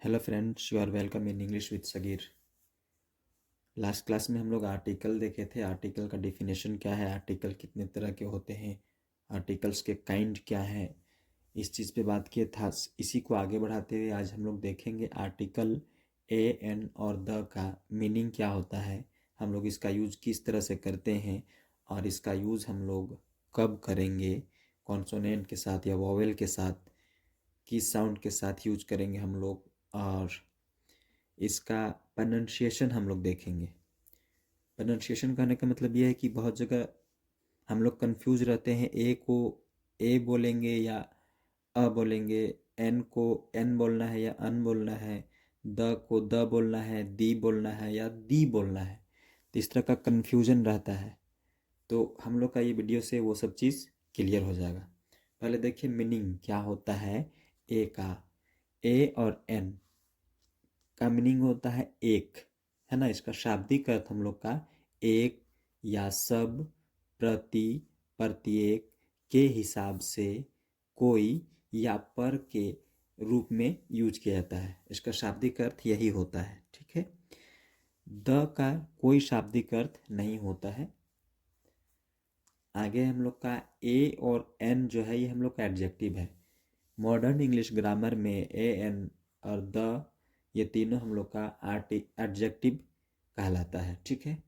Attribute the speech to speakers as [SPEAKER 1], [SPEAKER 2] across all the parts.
[SPEAKER 1] Hello friends, you are welcome in English with Sagir. Last class में हम लोग article देखे थे। आर्टिकल का डिफिनेशन क्या है, आर्टिकल कितने तरह के होते हैं, आर्टिकल्स के काइंड क्या है, इस चीज़ पे बात किए था। इसी को आगे बढ़ाते हुए आज हम लोग देखेंगे आर्टिकल ए एन और द का मीनिंग क्या होता है, हम लोग इसका यूज़ किस तरह से करते हैं और इसका यूज़ हम लोग कब करेंगे, कॉन्सोनेंट के साथ या वोवेल के साथ, किस साउंड के साथ यूज करेंगे हम लोग, और इसका प्रोनाउंसिएशन हम लोग देखेंगे। प्रोनाउंसिएशन कहने का मतलब ये है कि बहुत जगह हम लोग कंफ्यूज रहते हैं, ए को ए बोलेंगे या अ बोलेंगे, एन को एन बोलना है या अन बोलना है, द को द बोलना है, दी बोलना है या दी बोलना है। तो इस तरह का कन्फ्यूजन रहता है। तो हम लोग का ये वीडियो से वो सब चीज़ क्लियर हो जाएगा। पहले देखिए मीनिंग क्या होता है ए का। ए और एन का मीनिंग होता है एक, है ना। इसका शाब्दिक अर्थ हम लोग का एक या सब, प्रति, प्रत्येक, के हिसाब से, कोई या पर के रूप में यूज किया जाता है। इसका शाब्दिक अर्थ यही होता है, ठीक है। द का कोई शाब्दिक अर्थ नहीं होता है। आगे हम लोग का ए और एन जो है ये हम लोग का एडजेक्टिव है। मॉडर्न इंग्लिश ग्रामर में ए एन और द ये तीनों हम लोग का एडजेक्टिव कहलाता है, ठीक है।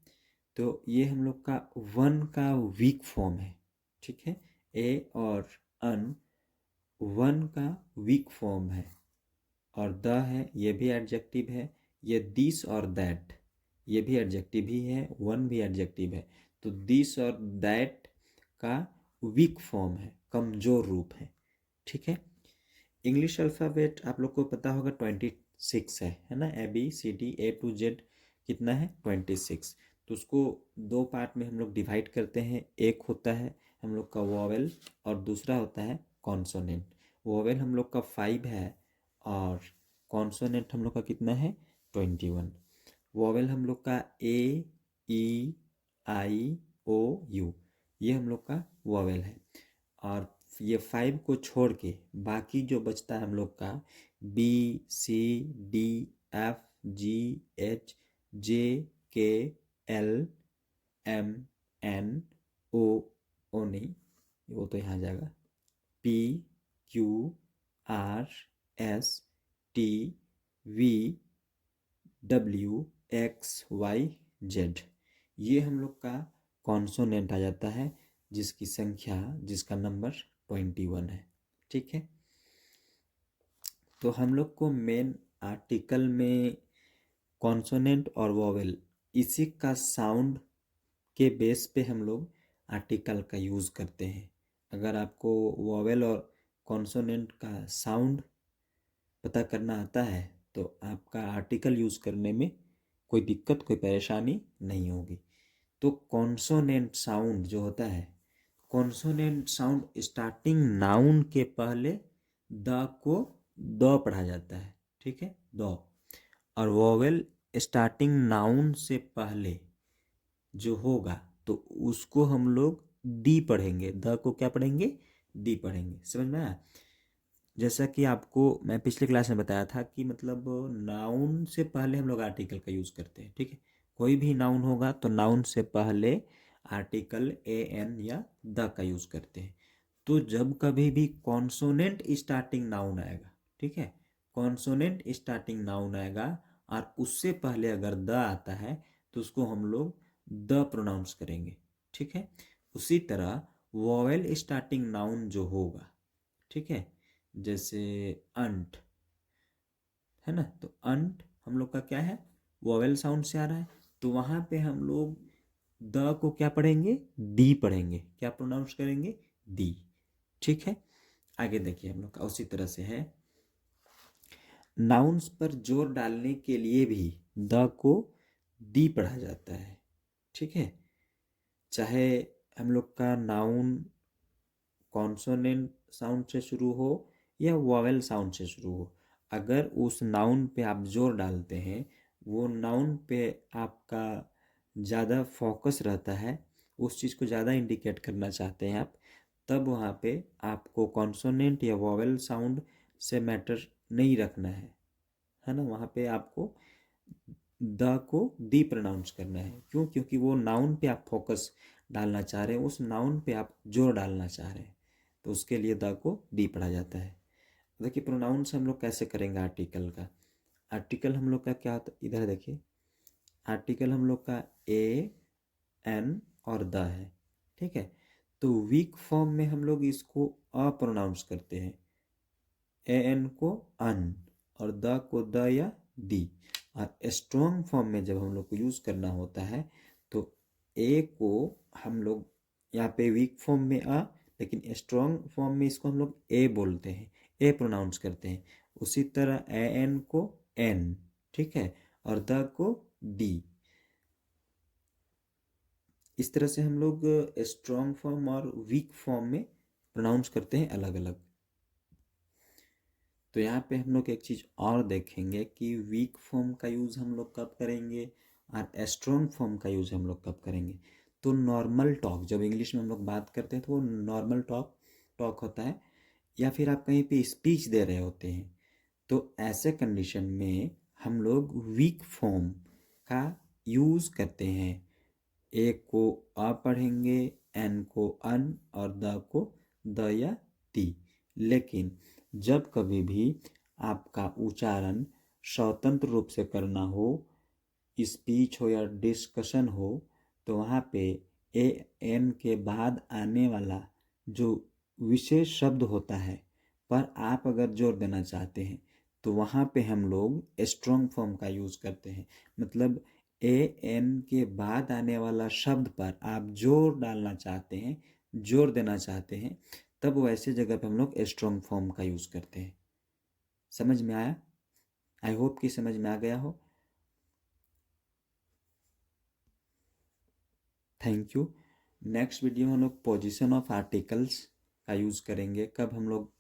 [SPEAKER 1] तो ये हम लोग का वन का वीक फॉर्म है, ठीक है। ए और अन वन का वीक फॉर्म है, और द है ये भी एडजेक्टिव है। ये दिस और दैट ये भी एडजेक्टिव ही है, वन भी एडजेक्टिव है। तो दिस और दैट का वीक फॉर्म है, कमजोर रूप है, ठीक है। इंग्लिश अल्फ़ाबेट आप लोग को पता होगा 26 है ना। ABCD A to Z कितना है 26। तो उसको दो पार्ट में हम लोग डिवाइड करते हैं। एक होता है हम लोग का वोवेल और दूसरा होता है कॉन्सोनेंट। वोवेल हम लोग का 5 है और कॉन्सोनेंट हम लोग का कितना है 21। वोवेल हम लोग का A E I O U ये हम लोग का वोवेल है। और ये 5 को छोड़ के बाकी जो बचता है हम लोग का BCDFGHJKLMNO नहीं, वो तो यहाँ जाएगा, PQRSTVWXYZ ये हम लोग का कॉन्सोनेंट आ जाता है, जिसकी संख्या जिसका नंबर 21 है, ठीक है। तो हम लोग को मेन आर्टिकल में कॉन्सोनेंट और वोवेल इसी का साउंड के बेस पे हम लोग आर्टिकल का यूज़ करते हैं। अगर आपको वोवेल और कॉन्सोनेंट का साउंड पता करना आता है तो आपका आर्टिकल यूज़ करने में कोई दिक्कत, कोई परेशानी नहीं होगी। तो कॉन्सोनेंट साउंड जो होता है, कॉन्सोनेंट साउंड स्टार्टिंग नाउन के पहले द को द पढ़ा जाता है, ठीक है, द। और वोवेल स्टार्टिंग नाउन से पहले जो होगा तो उसको हम लोग दी पढ़ेंगे, द को क्या पढ़ेंगे, दी पढ़ेंगे। समझ में आया। जैसा कि आपको मैं पिछले क्लास में बताया था कि मतलब नाउन से पहले हम लोग आर्टिकल का यूज़ करते हैं, ठीक है। कोई भी नाउन होगा तो नाउन से पहले आर्टिकल ए एन या द का यूज़ करते हैं। तो जब कभी भी कॉन्सोनेंट स्टार्टिंग नाउन आएगा, ठीक है, कॉन्सोनेंट स्टार्टिंग नाउन आएगा और उससे पहले अगर द आता है तो उसको हम लोग द प्रोनाउंस करेंगे, ठीक है। उसी तरह वोवेल स्टार्टिंग नाउन जो होगा, ठीक है, जैसे अंट है ना, तो अंट हम लोग का क्या है, वोवेल साउंड से आ रहा है। तो वहां पे हम लोग द को क्या पढ़ेंगे, दी पढ़ेंगे, क्या प्रोनाउंस करेंगे, दी, ठीक है। आगे देखिए हम लोग का उसी तरह से है। नाउन्स पर जोर डालने के लिए भी द को दी पढ़ा जाता है, ठीक है। चाहे हम लोग का नाउन कॉन्सोनेंट साउंड से शुरू हो या वोवेल साउंड से शुरू हो, अगर उस नाउन पे आप जोर डालते हैं, वो नाउन पे आपका ज़्यादा फोकस रहता है, उस चीज़ को ज़्यादा इंडिकेट करना चाहते हैं आप, तब वहाँ पे आपको कॉन्सोनेंट या वोवेल साउंड से मैटर नहीं रखना है है ना, वहाँ पे आपको द को दी प्रोनाउंस करना है। क्यों? क्योंकि वो नाउन पे आप फोकस डालना चाह रहे हैं, उस नाउन पे आप जोर डालना चाह रहे हैं, तो उसके लिए द को दी पढ़ा जाता है। देखिए प्रोनाउंस हम लोग कैसे करेंगे आर्टिकल का। आर्टिकल हम लोग का क्या होता है, इधर देखिए, आर्टिकल हम लोग का ए एन और द है, ठीक है। तो वीक फॉर्म में हम लोग इसको अ प्रोनाउंस करते हैं, ए एन को अन और द को द या दी। और स्ट्रॉन्ग फॉर्म में जब हम लोग को यूज़ करना होता है तो ए को हम लोग यहाँ पे वीक फॉर्म में अ, लेकिन स्ट्रॉन्ग फॉर्म में इसको हम लोग ए बोलते हैं, ए प्रोनाउंस करते हैं। उसी तरह ए एन को एन, ठीक है, और द को डी। इस तरह से हम लोग स्ट्रॉन्ग फॉर्म और वीक फॉर्म में प्रोनाउंस करते हैं अलग अलग। तो यहाँ पे हम लोग एक चीज़ और देखेंगे कि वीक फॉर्म का यूज़ हम लोग कब करेंगे और स्ट्रॉन्ग फॉर्म का यूज़ हम लोग कब करेंगे। तो नॉर्मल टॉक, जब इंग्लिश में हम लोग बात करते हैं तो वो नॉर्मल टॉक टॉक होता है, या फिर आप कहीं पे स्पीच दे रहे होते हैं, तो ऐसे कंडीशन में हम लोग वीक फॉर्म का यूज़ करते हैं। ए को आ पढ़ेंगे, एन को अन और द को द या दी। लेकिन जब कभी भी आपका उच्चारण स्वतंत्र रूप से करना हो, स्पीच हो या डिस्कशन हो, तो वहाँ पे ए एन के बाद आने वाला जो विशेष शब्द होता है पर आप अगर जोर देना चाहते हैं तो वहाँ पे हम लोग स्ट्रॉन्ग फॉर्म का यूज़ करते हैं। मतलब ए एन के बाद आने वाला शब्द पर आप जोर डालना चाहते हैं, जोर देना चाहते हैं, तब वैसे जगह पे हम लोग स्ट्रॉन्ग फॉर्म का यूज़ करते हैं। समझ में आया? आई होप कि समझ में आ गया हो। Thank you. नेक्स्ट वीडियो में हम लोग पोजीशन ऑफ आर्टिकल्स का यूज़ करेंगे, कब हम लोग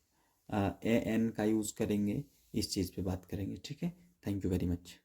[SPEAKER 1] ए एन का यूज़ करेंगे, इस चीज़ पे बात करेंगे, ठीक है। Thank you very much.